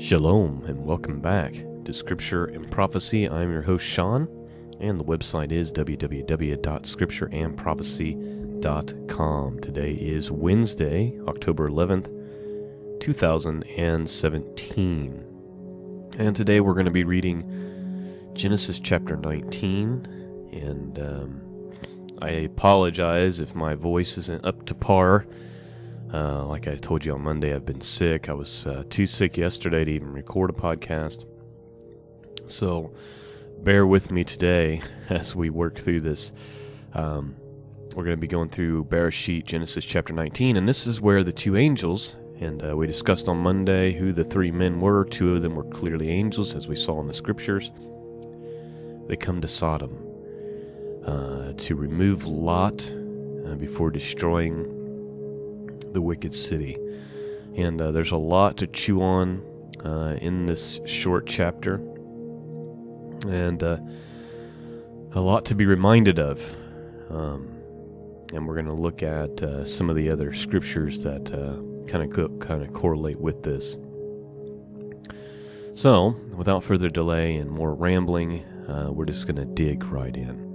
Shalom and welcome back to Scripture and Prophecy. I'm your host Sean, and the website is www.scriptureandprophecy.com. Today is Wednesday, October 11th, 2017. And today we're going to be reading Genesis chapter 19, and I apologize if my voice isn't up to par. Like I told you on Monday, I've been sick. I was too sick yesterday to even record a podcast. So bear with me today as we work through this. We're going to be going through Bereishis, Genesis chapter 19, and this is where the two angels, and we discussed on Monday who the three men were. Two of them were clearly angels, as we saw in the scriptures. They come to Sodom to remove Lot before destroying the wicked city. And there's a lot to chew on in this short chapter, and a lot to be reminded of. And we're going to look at some of the other scriptures that kind of correlate with this. So, without further delay and more rambling, we're just going to dig right in.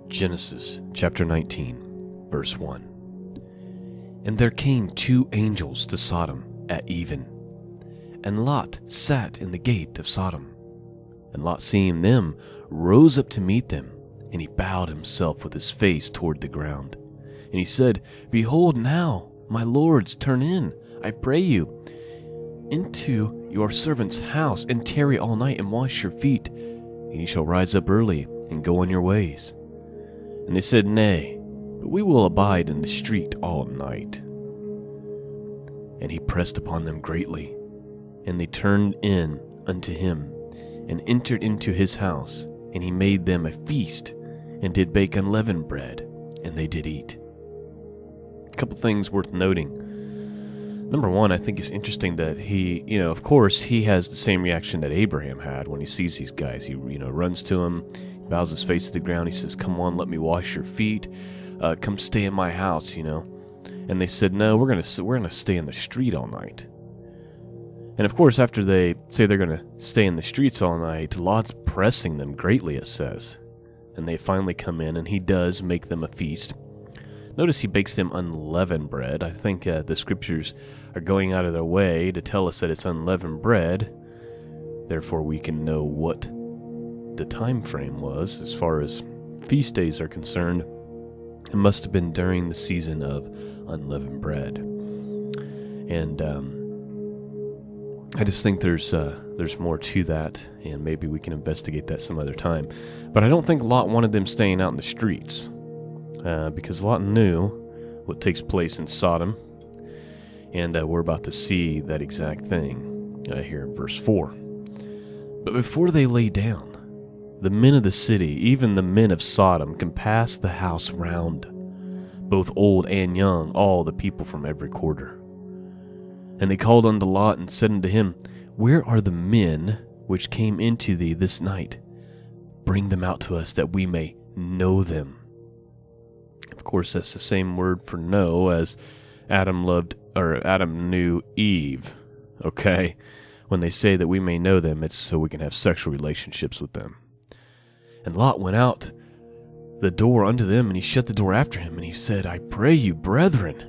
Genesis chapter 19, verse 1. And there came two angels to Sodom at even, and Lot sat in the gate of Sodom. And Lot, seeing them, rose up to meet them, and he bowed himself with his face toward the ground. And he said, Behold now, my lords, turn in, I pray you, into your servant's house, and tarry all night, and wash your feet, and ye shall rise up early, and go on your ways. And they said, Nay, but we will abide in the street all night. And he pressed upon them greatly, and they turned in unto him, and entered into his house, and he made them a feast, and did bake unleavened bread, and they did eat. A couple things worth noting. Number one, I think it's interesting that he, of course, he has the same reaction that Abraham had when he sees these guys. He, runs to them, bows his face to the ground. He says, Come on, let me wash your feet. Come stay in my house, And they said, No, we're gonna stay in the street all night. And of course, after they say they're gonna stay in the streets all night, Lot's pressing them greatly, it says. And they finally come in, and he does make them a feast. Notice he bakes them unleavened bread. I think the scriptures are going out of their way to tell us that it's unleavened bread. Therefore, we can know what the time frame was as far as feast days are concerned. It must have been during the season of unleavened bread. And I just think there's more to that, and maybe we can investigate that some other time. But I don't think Lot wanted them staying out in the streets, because Lot knew what takes place in Sodom, and we're about to see that exact thing here in verse 4. But before they lay down, the men of the city, even the men of Sodom, compassed the house round, both old and young, all the people from every quarter. And they called unto Lot, and said unto him, Where are the men which came into thee this night? Bring them out to us, that we may know them. Of course, that's the same word for know as Adam knew Eve. Okay? When they say that we may know them, it's so we can have sexual relationships with them. And Lot went out the door unto them, and he shut the door after him, and he said, I pray you, brethren,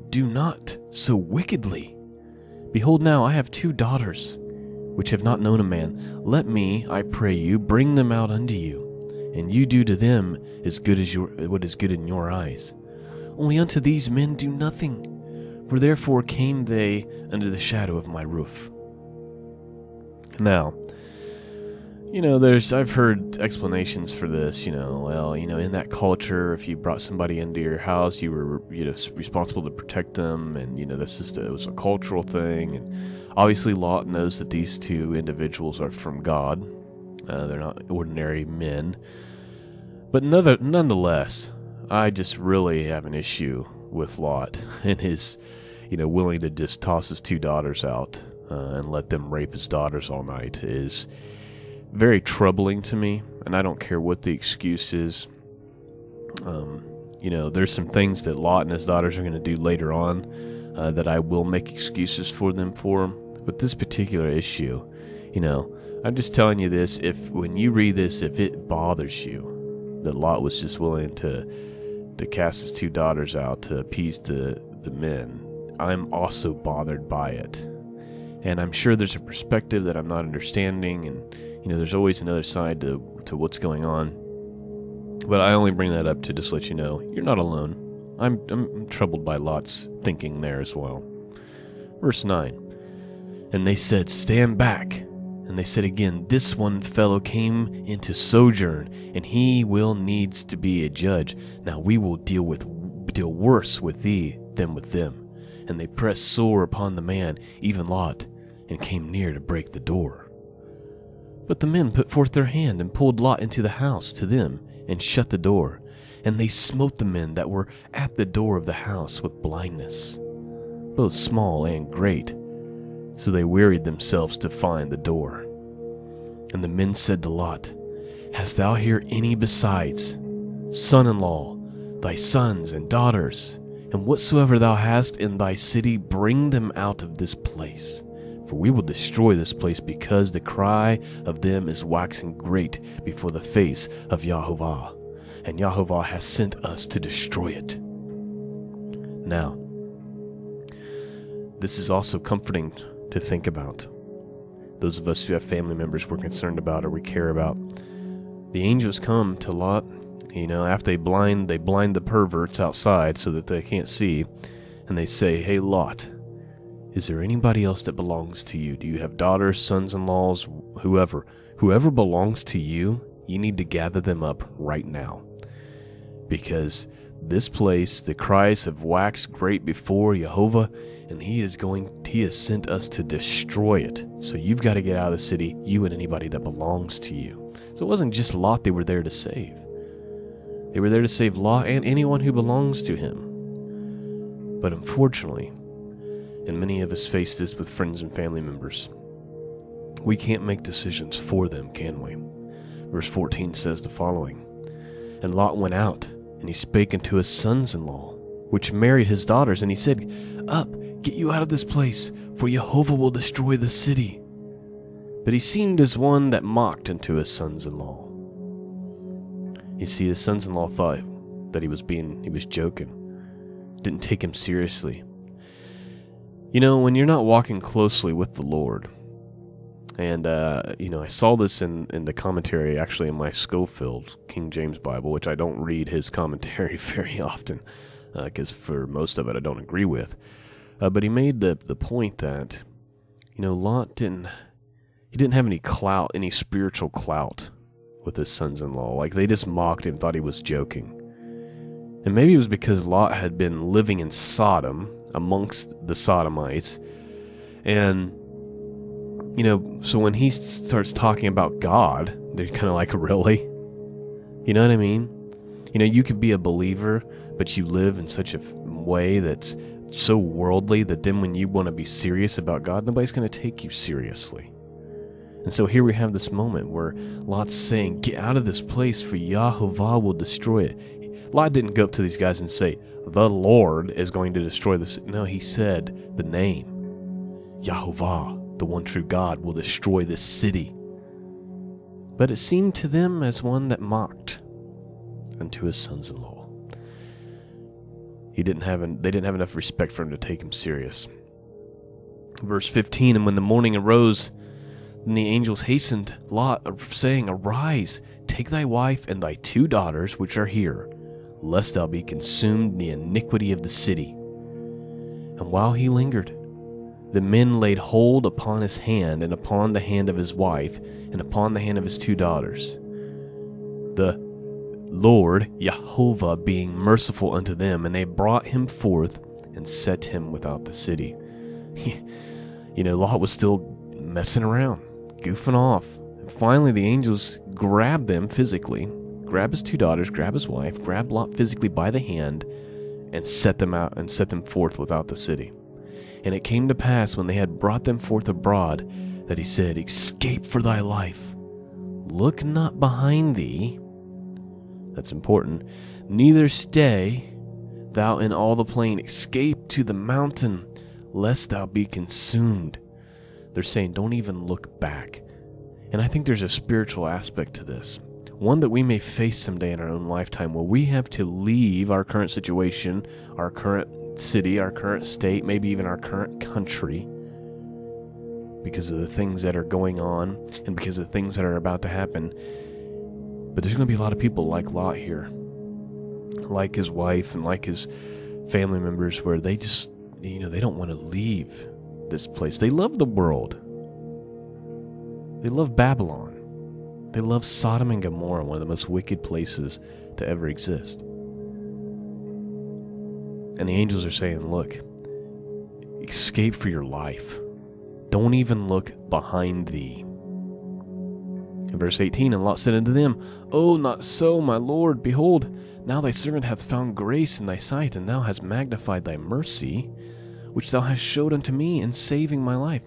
do not so wickedly. Behold, now I have two daughters, which have not known a man. Let me, I pray you, bring them out unto you, and you do to them as good as what is good in your eyes. Only unto these men do nothing, for therefore came they under the shadow of my roof. Now, I've heard explanations for this, in that culture, if you brought somebody into your house, you were, responsible to protect them, and, it was a cultural thing, and obviously Lot knows that these two individuals are from God. They're not ordinary men, but nonetheless, I just really have an issue with Lot and his, willing to just toss his two daughters out and let them rape his daughters all night is very troubling to me, and I don't care what the excuse is. There's some things that Lot and his daughters are going to do later on that I will make excuses for them for, With this particular issue, I'm just telling you this, if when you read this, if it bothers you that Lot was just willing to cast his 2 daughters out to appease the men, I'm also bothered by it. And I'm sure there's a perspective that I'm not understanding, and there's always another side to what's going on. But I only bring that up to just let you know you're not alone. I'm troubled by Lot's thinking there as well. Verse 9. And they said, "Stand back." And they said again, "This one fellow came into sojourn, and he will needs to be a judge. Now we will deal worse with thee than with them." And they pressed sore upon the man, even Lot, and came near to break the door. But the men put forth their hand, and pulled Lot into the house to them, and shut the door. And they smote the men that were at the door of the house with blindness, both small and great. So they wearied themselves to find the door. And the men said to Lot, "Hast thou here any besides son-in-law, thy sons and daughters? And whatsoever thou hast in thy city, bring them out of this place. For we will destroy this place, because the cry of them is waxing great before the face of Yahovah, and Yahovah has sent us to destroy it." Now, this is also comforting to think about. Those of us who have family members we're concerned about or we care about. The angels come to Lot, after they blind the perverts outside so that they can't see, and they say, "Hey Lot, is there anybody else that belongs to you? Do you have daughters, sons-in-laws, whoever belongs to you, you need to gather them up right now. Because this place, the cries have waxed great before Jehovah, and he has sent us to destroy it. So you've got to get out of the city, you and anybody that belongs to you." So it wasn't just Lot they were there to save. They were there to save Lot and anyone who belongs to him. But unfortunately, and many of us face this with friends and family members, we can't make decisions for them, can we? Verse 14 says the following, "And Lot went out, and he spake unto his sons-in-law, which married his daughters, and he said, Up, get you out of this place, for Jehovah will destroy the city. But he seemed as one that mocked unto his sons-in-law." You see, his sons-in-law thought that he was joking, didn't take him seriously. When you're not walking closely with the Lord, and I saw this in the commentary, actually in my Schofield King James Bible, which I don't read his commentary very often, because for most of it I don't agree with. But he made the point that, Lot didn't have any clout, any spiritual clout with his sons-in-law. Like, they just mocked him, thought he was joking. And maybe it was because Lot had been living in Sodom, amongst the Sodomites, and, so when he starts talking about God, they're kind of like, really? You know what I mean? You could be a believer, but you live in such a way that's so worldly that then when you want to be serious about God, nobody's going to take you seriously. And so here we have this moment where Lot's saying, "Get out of this place, for Yahovah will destroy it." Lot didn't go up to these guys and say, "The Lord is going to destroy this." No, he said the name. Yahovah, the one true God, will destroy this city. But it seemed to them as one that mocked unto his sons-in-law. They didn't have enough respect for him to take him serious. Verse 15, "And when the morning arose, then the angels hastened Lot, saying, Arise, take thy wife and thy 2 daughters which are here, lest thou be consumed in the iniquity of the city. And while he lingered, the men laid hold upon his hand, and upon the hand of his wife, and upon the hand of his 2 daughters. The Lord, Jehovah, being merciful unto them, and they brought him forth, and set him without the city." Lot was still messing around, goofing off. And finally, the angels grabbed them physically, grab his 2 daughters, grab his wife, grab Lot physically by the hand, and set them out and set them forth without the city. And it came to pass, when they had brought them forth abroad, that he said, Escape for thy life. Look not behind thee. That's important. Neither stay thou in all the plain. Escape to the mountain, lest thou be consumed. They're saying, don't even look back. And I think there's a spiritual aspect to this. One that we may face someday in our own lifetime, where we have to leave our current situation, our current city, our current state, maybe even our current country, because of the things that are going on and because of the things that are about to happen. But there's going to be a lot of people like Lot here, like his wife and like his family members, where they just, they don't want to leave this place. They love the world. They love Babylon. They love Sodom and Gomorrah, one of the most wicked places to ever exist. And the angels are saying, look, escape for your life. Don't even look behind thee. In verse 18, and Lot said unto them, Oh, not so, my Lord. Behold, now thy servant hath found grace in thy sight, and thou hast magnified thy mercy, which thou hast showed unto me in saving my life.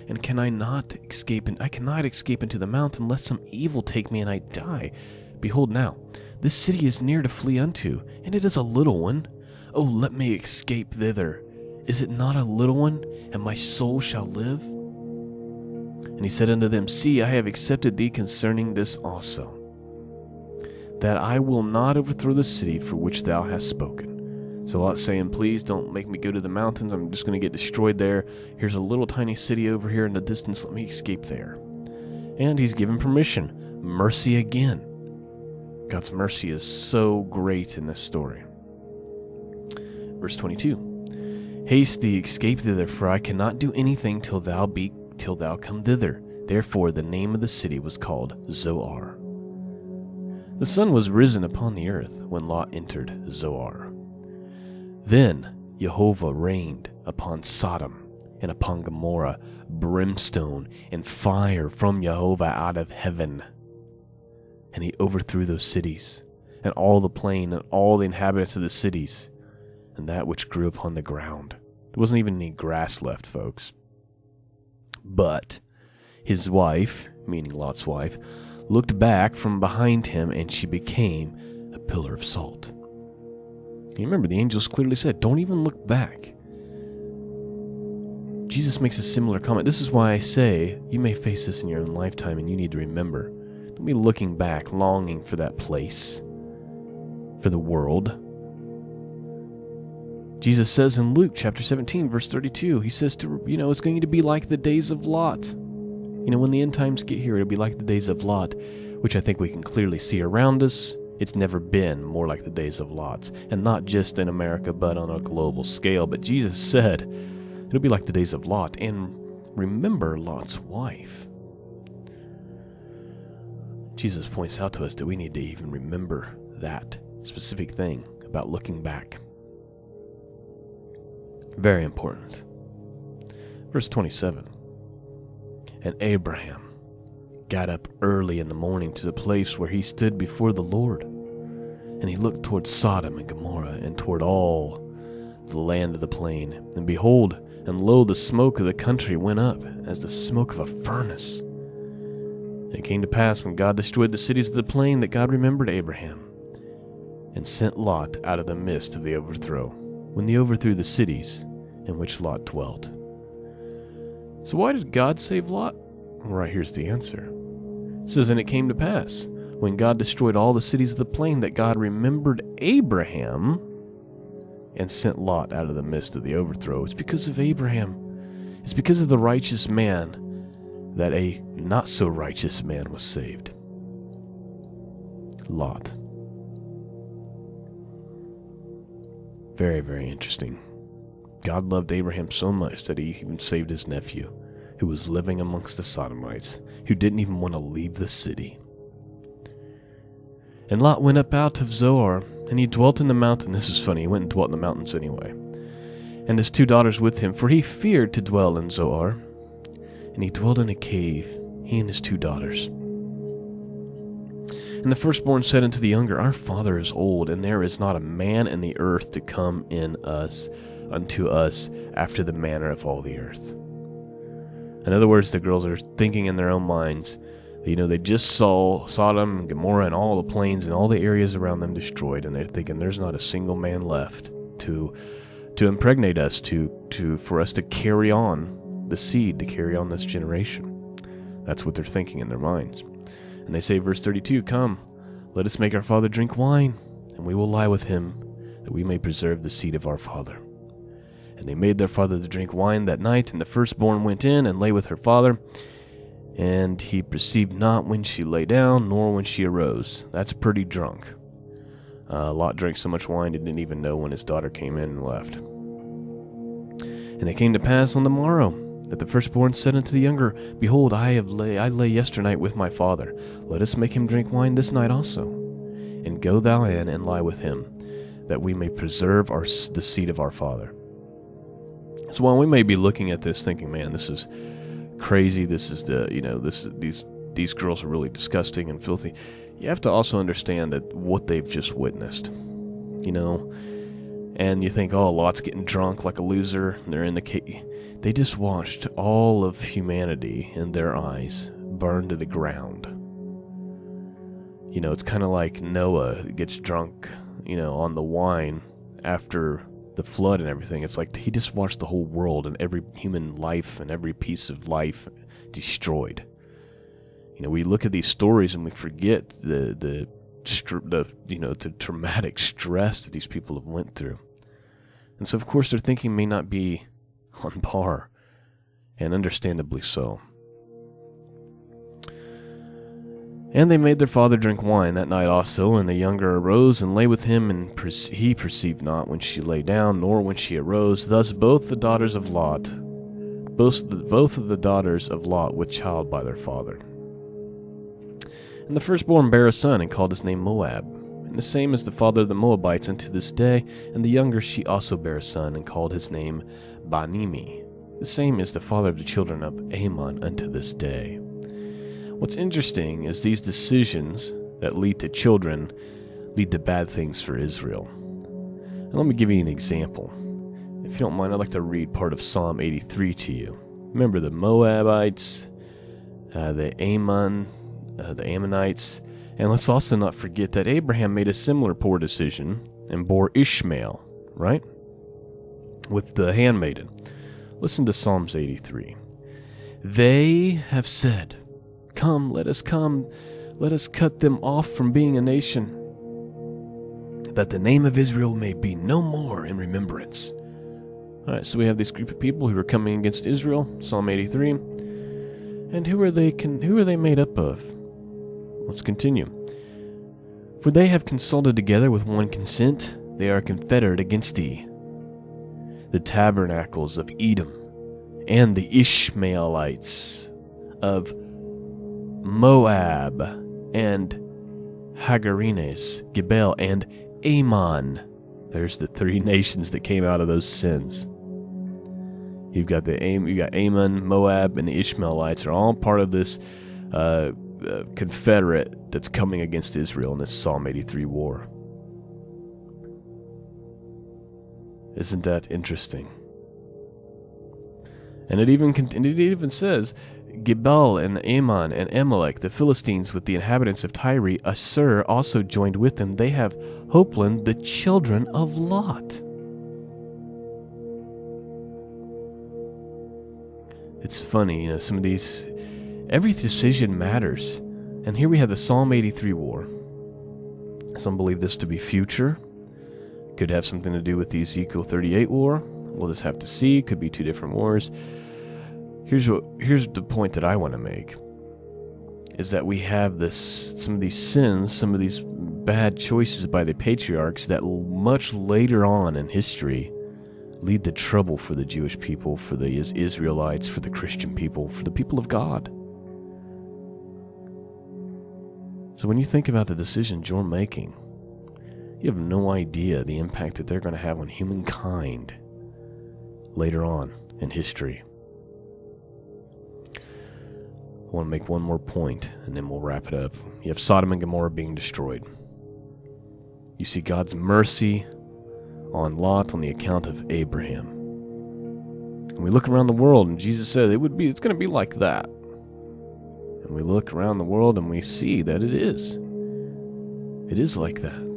And I cannot escape into the mountain, lest some evil take me and I die. Behold now, this city is near to flee unto, and it is a little one. Oh, let me escape thither. Is it not a little one, and my soul shall live? And he said unto them, See, I have accepted thee concerning this also, that I will not overthrow the city for which thou hast spoken. So Lot's saying, please don't make me go to the mountains. I'm just going to get destroyed there. Here's a little tiny city over here in the distance. Let me escape there. And he's given permission. Mercy again. God's mercy is so great in this story. Verse 22. Haste thee, escape thither, for I cannot do anything till thou come thither. Therefore the name of the city was called Zoar. The sun was risen upon the earth when Lot entered Zoar. Then Jehovah rained upon Sodom and upon Gomorrah brimstone and fire from Jehovah out of heaven. And he overthrew those cities, and all the plain, and all the inhabitants of the cities, and that which grew upon the ground. There wasn't even any grass left, folks. But his wife, meaning Lot's wife, looked back from behind him, and she became a pillar of salt. You remember, the angels clearly said, don't even look back. Jesus makes a similar comment. This is why I say you may face this in your own lifetime, and you need to remember. Don't be looking back, longing for that place, for the world. Jesus says in Luke chapter 17, verse 32, he says, it's going to be like the days of Lot. When the end times get here, it'll be like the days of Lot, which I think we can clearly see around us. It's never been more like the days of Lot, and not just in America, but on a global scale. But Jesus said it'll be like the days of Lot. And remember Lot's wife. Jesus points out to us that we need to even remember that specific thing about looking back. Very important. Verse 27. And Abraham got up early in the morning to the place where he stood before the Lord. And he looked toward Sodom and Gomorrah, and toward all the land of the plain. And behold, and lo, the smoke of the country went up, as the smoke of a furnace. And it came to pass, when God destroyed the cities of the plain, that God remembered Abraham, and sent Lot out of the midst of the overthrow, when he overthrew the cities in which Lot dwelt. So why did God save Lot? Well, right here's the answer. It says, and it came to pass, when God destroyed all the cities of the plain, that God remembered Abraham and sent Lot out of the midst of the overthrow. It's because of Abraham. It's because of the righteous man that a not-so-righteous man was saved. Lot. Very, very interesting. God loved Abraham so much that he even saved his nephew, who was living amongst the Sodomites, who didn't even want to leave the city. And Lot went up out of Zoar, and he dwelt in the mountain. This is funny, he went and dwelt in the mountains anyway. And his 2 daughters with him, for he feared to dwell in Zoar. And he dwelt in a cave, he and his 2 daughters. And the firstborn said unto the younger, Our father is old, and there is not a man in the earth to come unto us after the manner of all the earth. In other words, the girls are thinking in their own minds, they just saw Sodom and Gomorrah and all the plains and all the areas around them destroyed, and they're thinking there's not a single man left to impregnate us, for us to carry on the seed to carry on this generation. That's what they're thinking in their minds. And they say, verse 32, "Come, let us make our father drink wine, and we will lie with him, that we may preserve the seed of our father." And they made their father to drink wine that night, and the firstborn went in and lay with her father. And he perceived not when she lay down, nor when she arose. That's pretty drunk. Lot drank so much wine he didn't even know when his daughter came in and left. And it came to pass on the morrow that the firstborn said unto the younger, "Behold, I lay yesternight with my father. Let us make him drink wine this night also. And go thou in and lie with him, that we may preserve the seed of our father." So while we may be looking at this thinking, man, this is crazy, this is these girls are really disgusting and filthy, you have to also understand that what they've just witnessed, and you think, oh, Lot's getting drunk like a loser, and they're in the cave. They just watched all of humanity in their eyes burn to the ground. It's kind of like Noah gets drunk, on the wine after the flood and everything. It's like he just watched the whole world and every human life and every piece of life destroyed. We look at these stories and we forget the traumatic stress that these people have went through. And so, of course, their thinking may not be on par, and understandably so. And they made their father drink wine that night also, and the younger arose and lay with him, and he perceived not when she lay down, nor when she arose. Thus both the daughters of Lot, both of the daughters of Lot with child by their father. And the firstborn bare a son, and called his name Moab. And the same is the father of the Moabites unto this day. And the younger she also bare a son, and called his name Banimi. The same is the father of the children of Ammon unto this day. What's interesting is these decisions that lead to children lead to bad things for Israel. And let me give you an example. If you don't mind, I'd like to read part of Psalm 83 to you. Remember the Moabites, the Ammonites, and let's also not forget that Abraham made a similar poor decision and bore Ishmael, right? With the handmaiden. Listen to Psalms 83. "They have said, Come, let us cut them off from being a nation, that the name of Israel may be no more in remembrance." All right, so we have this group of people who are coming against Israel, Psalm 83. And who are they made up of? Let's continue. "For they have consulted together with one consent, they are confederate against thee. The tabernacles of Edom, and the Ishmaelites of Moab, and Hagarines, Gebel, and Ammon." There's the three nations that came out of those sins. You got Ammon, Moab, and the Ishmaelites are all part of this confederate that's coming against Israel in this Psalm 83 war. Isn't that interesting? And it even says, Gebal and Ammon and Amalek, the Philistines with the inhabitants of Tyre, Assur also joined with them. They have Hoplan, the children of Lot. It's funny, some of these, every decision matters. And here we have the Psalm 83 war. Some believe this to be future. Could have something to do with the Ezekiel 38 war. We'll just have to see. Could be two different wars. Here's the point that I want to make, is that we have some of these sins, some of these bad choices by the patriarchs that much later on in history lead to trouble for the Jewish people, for the Israelites, for the Christian people, for the people of God. So when you think about the decisions you're making, you have no idea the impact that they're going to have on humankind later on in history. I want to make one more point, and then we'll wrap it up. You have Sodom and Gomorrah being destroyed. You see God's mercy on Lot on the account of Abraham. And we look around the world, and Jesus said it's going to be like that. And we look around the world, and we see that it is. It is like that.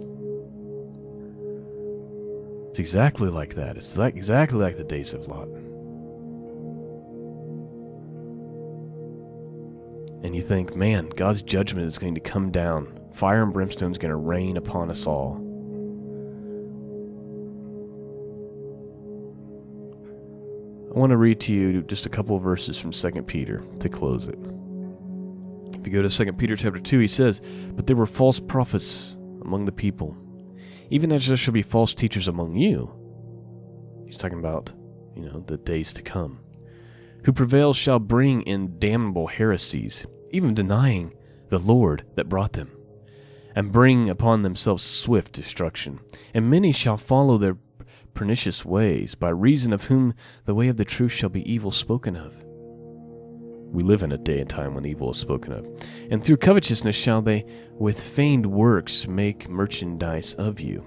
It's exactly like that. It's exactly like the days of Lot. and you think, man, God's judgment is going to come down. Fire and brimstone is going to rain upon us all. I want to read to you just a couple of verses from 2 Peter to close it. If you go to 2 Peter chapter 2, he says, "But there were false prophets among the people, even as there shall be false teachers among you." He's talking about, the days to come. "Who prevail shall bring in damnable heresies, even denying the Lord that brought them, and bring upon themselves swift destruction. And many shall follow their pernicious ways, by reason of whom the way of the truth shall be evil spoken of." We live in a day and time when evil is spoken of. "And through covetousness shall they with feigned works make merchandise of you,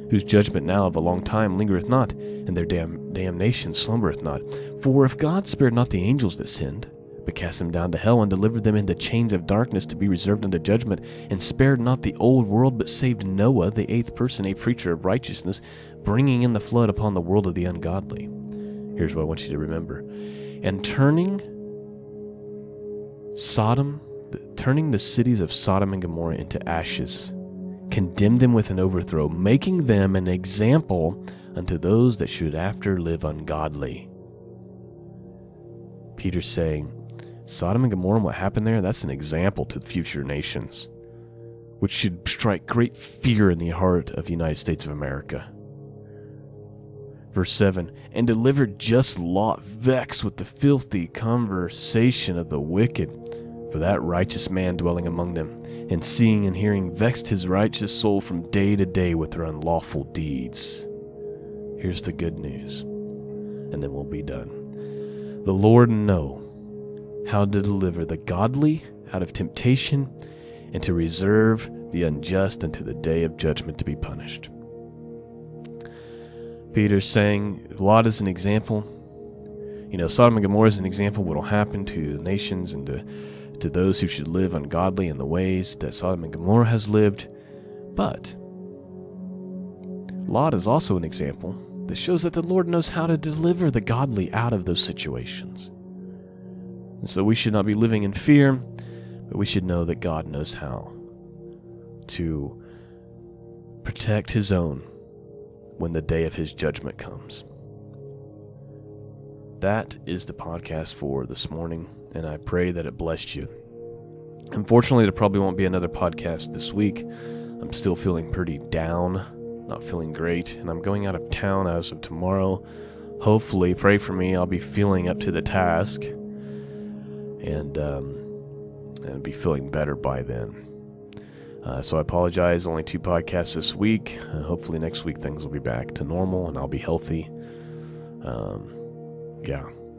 whose judgment now of a long time lingereth not, and their damnation slumbereth not. For if God spared not the angels that sinned, but cast them down to hell, and delivered them into chains of darkness to be reserved unto judgment, and spared not the old world, but saved Noah, the 8th person, a preacher of righteousness, bringing in the flood upon the world of the ungodly." Here's what I want you to remember. "And turning the cities of Sodom and Gomorrah into ashes, condemned them with an overthrow, making them an example unto those that should after live ungodly." Peter's saying, Sodom and Gomorrah and what happened there, that's an example to future nations, which should strike great fear in the heart of the United States of America. Verse 7, "And delivered just Lot, vexed with the filthy conversation of the wicked, for that righteous man dwelling among them, and seeing and hearing, vexed his righteous soul from day to day with their unlawful deeds." Here's the good news, and then we'll be done. "The Lord know how to deliver the godly out of temptation, and to reserve the unjust unto the day of judgment to be punished." Peter's saying Lot is an example. Sodom and Gomorrah is an example of what will happen to nations and to those who should live ungodly in the ways that Sodom and Gomorrah has lived. But Lot is also an example that shows that the Lord knows how to deliver the godly out of those situations. And so we should not be living in fear, but we should know that God knows how to protect his own when the day of his judgment comes. That is the podcast for this morning, and I pray that it blessed you. Unfortunately, there probably won't be another podcast this week. I'm still feeling pretty down, not feeling great, and I'm going out of town as of tomorrow. Hopefully, pray for me, I'll be feeling up to the task, and be feeling better by then. So I apologize, only 2 podcasts this week. Hopefully next week things will be back to normal and I'll be healthy.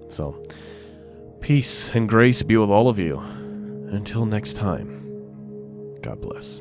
So peace and grace be with all of you. Until next time, God bless.